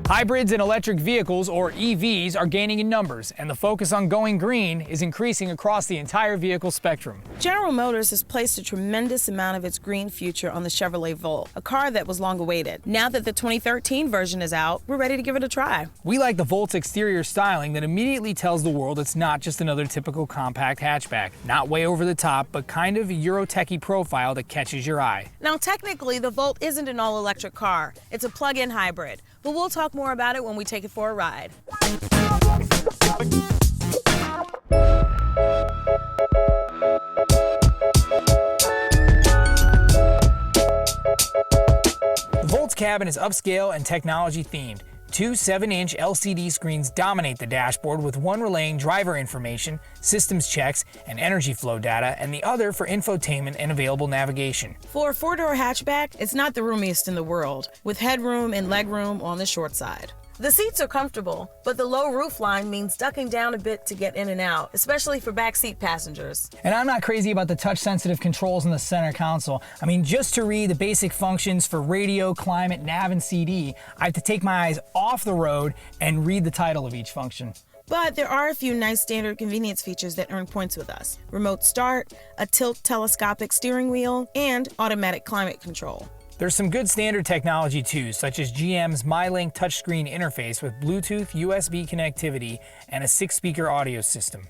Hybrids and electric vehicles, or EVs, are gaining in numbers, and the focus on going green is increasing across the entire vehicle spectrum. General Motors has placed a tremendous amount of its green future on the Chevrolet Volt, a car that was long awaited. Now that the 2013 version is out, we're ready to give it a try. We like the Volt's exterior styling that immediately tells the world it's not just another typical compact hatchback. Not way over the top, but kind of a Euro-techy profile that catches your eye. Now, technically, the Volt isn't an all-electric car. It's a plug-in hybrid. But we'll talk more about it when we take it for a ride. The Volt's cabin is upscale and technology themed. Two 7-inch LCD screens dominate the dashboard, with one relaying driver information, systems checks, and energy flow data, and the other for infotainment and available navigation. For a 4-door hatchback, it's not the roomiest in the world, with headroom and legroom on the short side. The seats are comfortable, but the low roofline means ducking down a bit to get in and out, especially for backseat passengers. And I'm not crazy about the touch-sensitive controls in the center console. I mean, just to read the basic functions for radio, climate, nav, and CD, I have to take my eyes off the road and read the title of each function. But there are a few nice standard convenience features that earn points with us. Remote start, a tilt telescopic steering wheel, and automatic climate control. There's some good standard technology too, such as GM's MyLink touchscreen interface with Bluetooth, USB connectivity, and a 6-speaker audio system.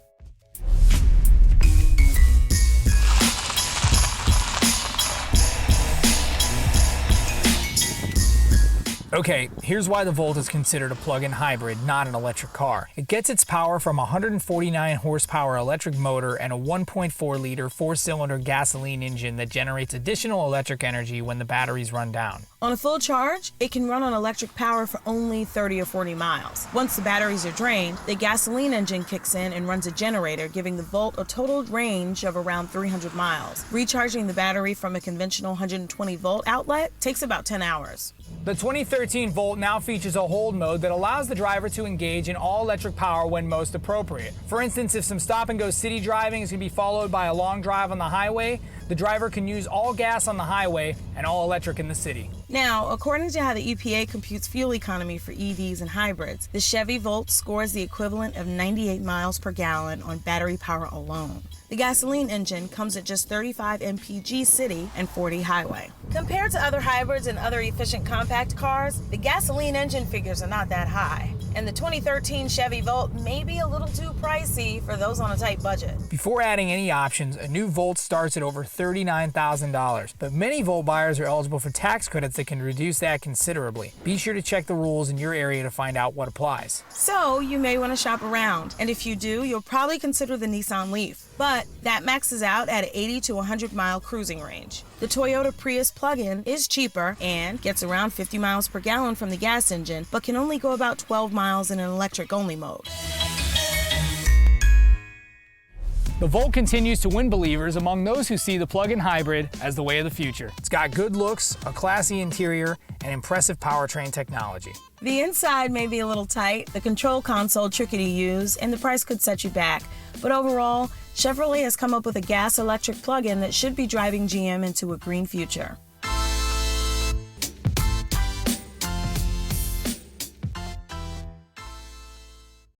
Okay, here's why the Volt is considered a plug-in hybrid, not an electric car. It gets its power from a 149 horsepower electric motor and a 1.4-liter 4-cylinder gasoline engine that generates additional electric energy when the batteries run down. On a full charge, it can run on electric power for only 30 or 40 miles. Once the batteries are drained, the gasoline engine kicks in and runs a generator, giving the Volt a total range of around 300 miles. Recharging the battery from a conventional 120-volt outlet takes about 10 hours. The 2013 Volt now features a hold mode that allows the driver to engage in all-electric power when most appropriate. For instance, if some stop-and-go city driving is going to be followed by a long drive on the highway, the driver can use all gas on the highway and all electric in the city. Now, according to how the EPA computes fuel economy for EVs and hybrids, the Chevy Volt scores the equivalent of 98 miles per gallon on battery power alone. The gasoline engine comes at just 35 mpg city and 40 highway. Compared to other hybrids and other efficient compact cars, the gasoline engine figures are not that high. And the 2013 Chevy Volt may be a little too pricey for those on a tight budget. Before adding any options, a new Volt starts at over $39,000. But many Volt buyers are eligible for tax credits that can reduce that considerably. Be sure to check the rules in your area to find out what applies. So you may want to shop around. And if you do, you'll probably consider the Nissan Leaf. But that maxes out at an 80 to 100 mile cruising range. The Toyota Prius plug-in is cheaper and gets around 50 miles per gallon from the gas engine, but can only go about 12 miles in an electric-only mode. The Volt continues to win believers among those who see the plug-in hybrid as the way of the future. It's got good looks, a classy interior, and impressive powertrain technology. The inside may be a little tight, the control console tricky to use, and the price could set you back. But overall, Chevrolet has come up with a gas-electric plug-in that should be driving GM into a green future.